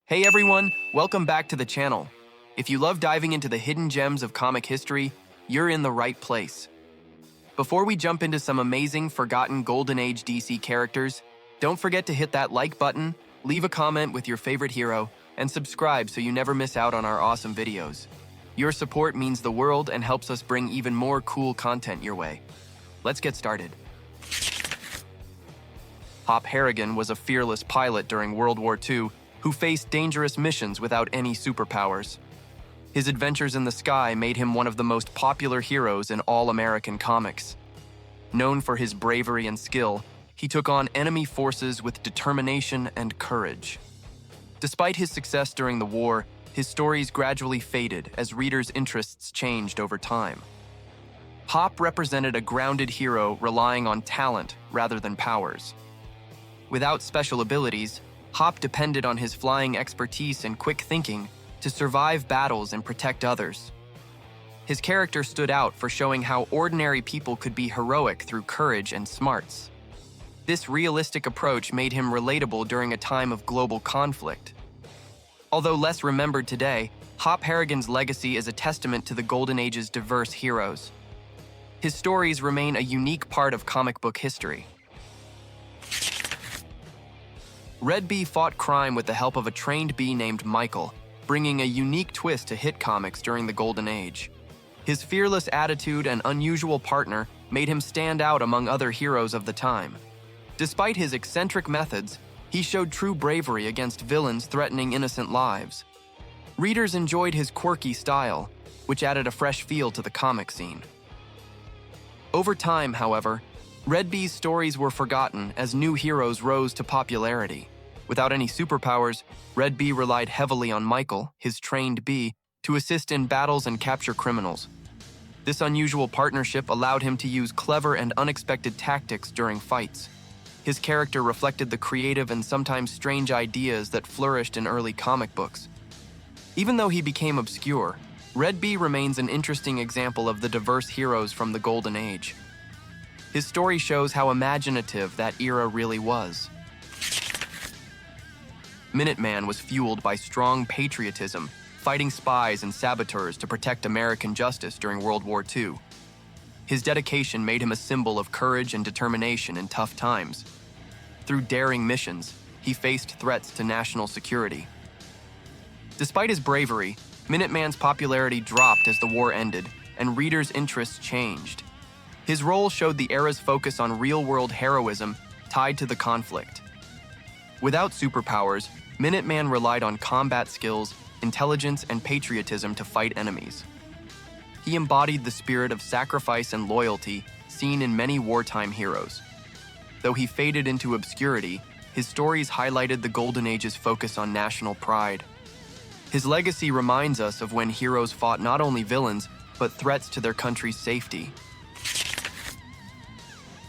Hey everyone, welcome back to the channel. If you love diving into the hidden gems of comic history, you're in the right place. Before we jump into some amazing forgotten Golden Age DC characters, don't forget to hit that like button, leave a comment with your favorite hero, and subscribe so you never miss out on our awesome videos. Your support means the world and helps us bring even more cool content your way. Let's get started. Herriagan was a fearless pilot during World War II who faced dangerous missions without any superpowers. His adventures in the sky made him one of the most popular heroes in all American comics. Known for his bravery and skill, he took on enemy forces with determination and courage. Despite his success during the war, his stories gradually faded as readers' interests changed over time. Hop represented a grounded hero relying on talent rather than powers. Without special abilities, Hop depended on his flying expertise and quick thinking to survive battles and protect others. His character stood out for showing how ordinary people could be heroic through courage and smarts. This realistic approach made him relatable during a time of global conflict. Although less remembered today, Herriagan's legacy is a testament to the Golden Age's diverse heroes. His stories remain a unique part of comic book history. Red Bee fought crime with the help of a trained bee named Michael, bringing a unique twist to hit comics during the Golden Age. His fearless attitude and unusual partner made him stand out among other heroes of the time. Despite his eccentric methods, he showed true bravery against villains threatening innocent lives. Readers enjoyed his quirky style, which added a fresh feel to the comic scene. Over time, however, Red Bee's stories were forgotten as new heroes rose to popularity. Without any superpowers, Red Bee relied heavily on Michael, his trained bee, to assist in battles and capture criminals. This unusual partnership allowed him to use clever and unexpected tactics during fights. His character reflected the creative and sometimes strange ideas that flourished in early comic books. Even though he became obscure, Red Bee remains an interesting example of the diverse heroes from the Golden Age. His story shows how imaginative that era really was. Minuteman was fueled by strong patriotism, fighting spies and saboteurs to protect American justice during World War II. His dedication made him a symbol of courage and determination in tough times. Through daring missions, he faced threats to national security. Despite his bravery, Minuteman's popularity dropped as the war ended, and readers' interests changed. His role showed the era's focus on real-world heroism tied to the conflict. Without superpowers, Minuteman relied on combat skills, intelligence, and patriotism to fight enemies. He embodied the spirit of sacrifice and loyalty seen in many wartime heroes. Though he faded into obscurity, his stories highlighted the Golden Age's focus on national pride. His legacy reminds us of when heroes fought not only villains, but threats to their country's safety.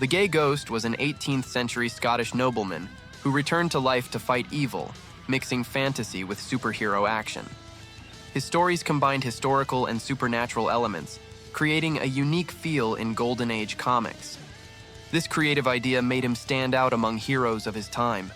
The Gay Ghost was an 18th century Scottish nobleman who returned to life to fight evil, mixing fantasy with superhero action. His stories combined historical and supernatural elements, creating a unique feel in Golden Age comics. This creative idea made him stand out among heroes of his time.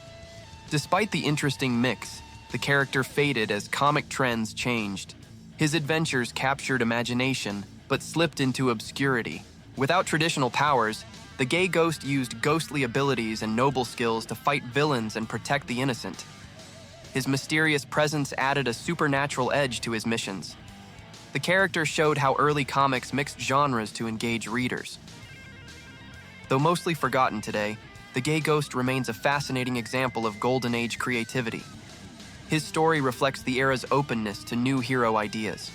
Despite the interesting mix, the character faded as comic trends changed. His adventures captured imagination, but slipped into obscurity. Without traditional powers, the Gay Ghost used ghostly abilities and noble skills to fight villains and protect the innocent. His mysterious presence added a supernatural edge to his missions. The character showed how early comics mixed genres to engage readers. Though mostly forgotten today, the Gay Ghost remains a fascinating example of Golden Age creativity. His story reflects the era's openness to new hero ideas.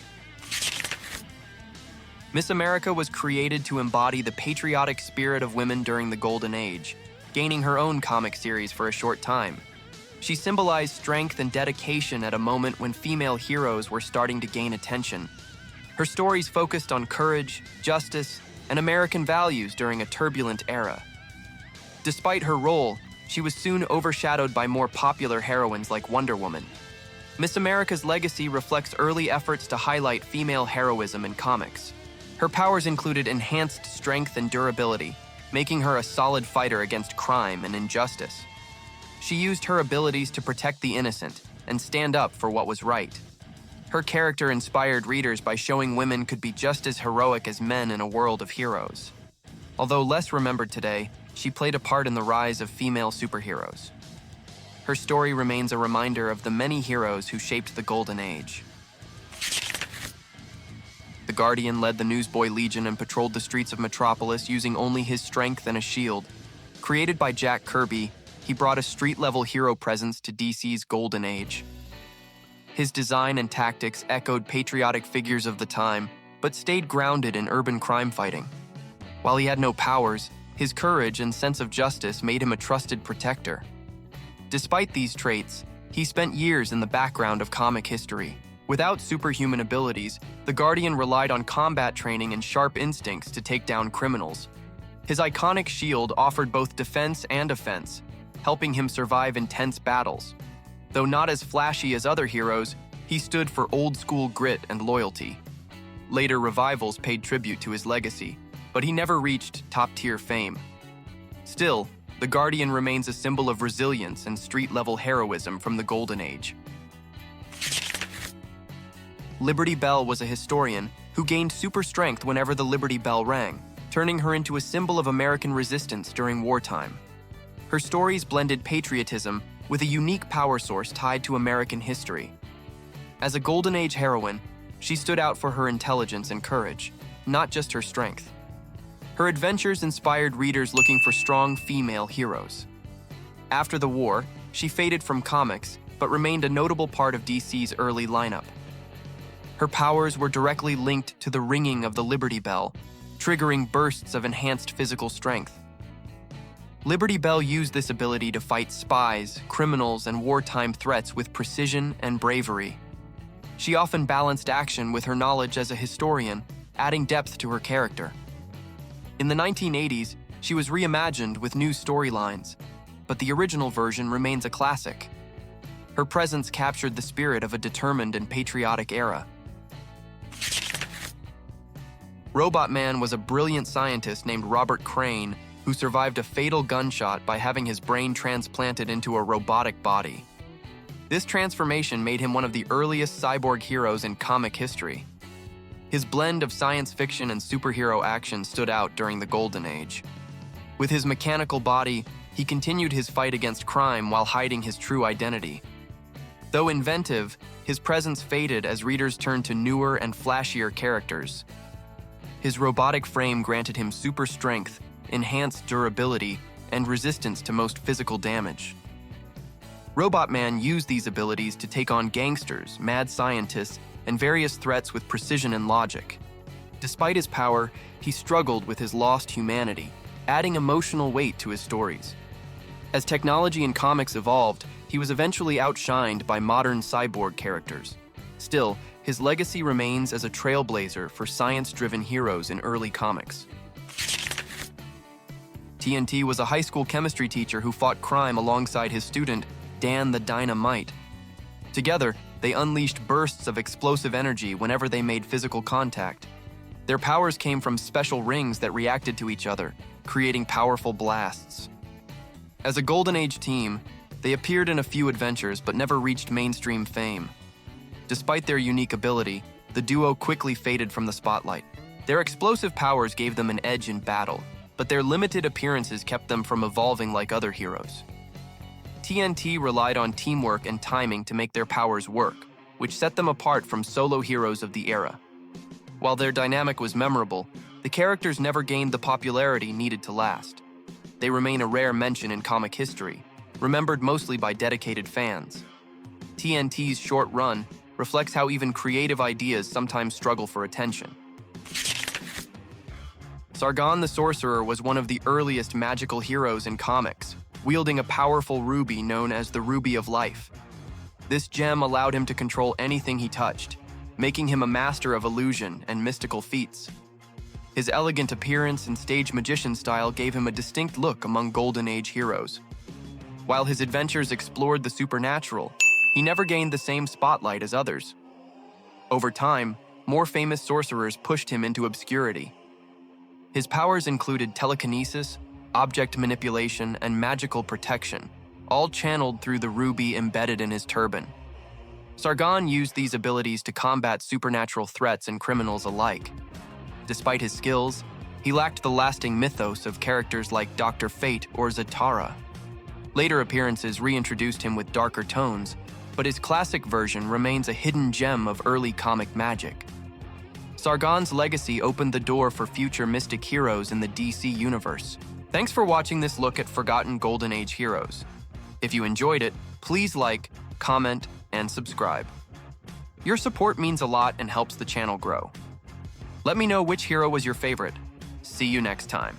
Miss America was created to embody the patriotic spirit of women during the Golden Age, gaining her own comic series for a short time. She symbolized strength and dedication at a moment when female heroes were starting to gain attention. Her stories focused on courage, justice, and American values during a turbulent era. Despite her role, she was soon overshadowed by more popular heroines like Wonder Woman. Miss America's legacy reflects early efforts to highlight female heroism in comics. Her powers included enhanced strength and durability, making her a solid fighter against crime and injustice. She used her abilities to protect the innocent, and stand up for what was right. Her character inspired readers by showing women could be just as heroic as men in a world of heroes. Although less remembered today, she played a part in the rise of female superheroes. Her story remains a reminder of the many heroes who shaped the Golden Age. The Guardian led the Newsboy Legion and patrolled the streets of Metropolis using only his strength and a shield. Created by Jack Kirby, he brought a street-level hero presence to DC's Golden Age. His design and tactics echoed patriotic figures of the time, but stayed grounded in urban crime fighting. While he had no powers, his courage and sense of justice made him a trusted protector. Despite these traits, he spent years in the background of comic history. Without superhuman abilities, the Guardian relied on combat training and sharp instincts to take down criminals. His iconic shield offered both defense and offense, helping him survive intense battles. Though not as flashy as other heroes, he stood for old-school grit and loyalty. Later revivals paid tribute to his legacy, but he never reached top-tier fame. Still, the Guardian remains a symbol of resilience and street-level heroism from the Golden Age. Liberty Bell was a historian who gained super strength whenever the Liberty Bell rang, turning her into a symbol of American resistance during wartime. Her stories blended patriotism with a unique power source tied to American history. As a Golden Age heroine, she stood out for her intelligence and courage, not just her strength. Her adventures inspired readers looking for strong female heroes. After the war, she faded from comics, but remained a notable part of DC's early lineup. Her powers were directly linked to the ringing of the Liberty Bell, triggering bursts of enhanced physical strength. Liberty Bell used this ability to fight spies, criminals, and wartime threats with precision and bravery. She often balanced action with her knowledge as a historian, adding depth to her character. In the 1980s, she was reimagined with new storylines, but the original version remains a classic. Her presence captured the spirit of a determined and patriotic era. Robot Man was a brilliant scientist named Robert Crane who survived a fatal gunshot by having his brain transplanted into a robotic body. This transformation made him one of the earliest cyborg heroes in comic history. His blend of science fiction and superhero action stood out during the Golden Age. With his mechanical body, he continued his fight against crime while hiding his true identity. Though inventive, his presence faded as readers turned to newer and flashier characters. His robotic frame granted him super strength, enhanced durability, and resistance to most physical damage. Robot Man used these abilities to take on gangsters, mad scientists, and various threats with precision and logic. Despite his power, he struggled with his lost humanity, adding emotional weight to his stories. As technology and comics evolved, he was eventually outshined by modern cyborg characters. Still, his legacy remains as a trailblazer for science-driven heroes in early comics. TNT was a high school chemistry teacher who fought crime alongside his student, Dan the Dynamite. Together, they unleashed bursts of explosive energy whenever they made physical contact. Their powers came from special rings that reacted to each other, creating powerful blasts. As a Golden Age team, they appeared in a few adventures but never reached mainstream fame. Despite their unique ability, the duo quickly faded from the spotlight. Their explosive powers gave them an edge in battle, but their limited appearances kept them from evolving like other heroes. TNT relied on teamwork and timing to make their powers work, which set them apart from solo heroes of the era. While their dynamic was memorable, the characters never gained the popularity needed to last. They remain a rare mention in comic history, remembered mostly by dedicated fans. TNT's short run reflects how even creative ideas sometimes struggle for attention. Sargon the Sorcerer was one of the earliest magical heroes in comics, wielding a powerful ruby known as the Ruby of Life. This gem allowed him to control anything he touched, making him a master of illusion and mystical feats. His elegant appearance and stage magician style gave him a distinct look among Golden Age heroes. While his adventures explored the supernatural, he never gained the same spotlight as others. Over time, more famous sorcerers pushed him into obscurity. His powers included telekinesis, object manipulation, and magical protection, all channeled through the ruby embedded in his turban. Sargon used these abilities to combat supernatural threats and criminals alike. Despite his skills, he lacked the lasting mythos of characters like Dr. Fate or Zatara. Later appearances reintroduced him with darker tones, but his classic version remains a hidden gem of early comic magic. Sargon's legacy opened the door for future mystic heroes in the DC universe. Thanks for watching this look at forgotten Golden Age heroes. If you enjoyed it, please like, comment, and subscribe. Your support means a lot and helps the channel grow. Let me know which hero was your favorite. See you next time.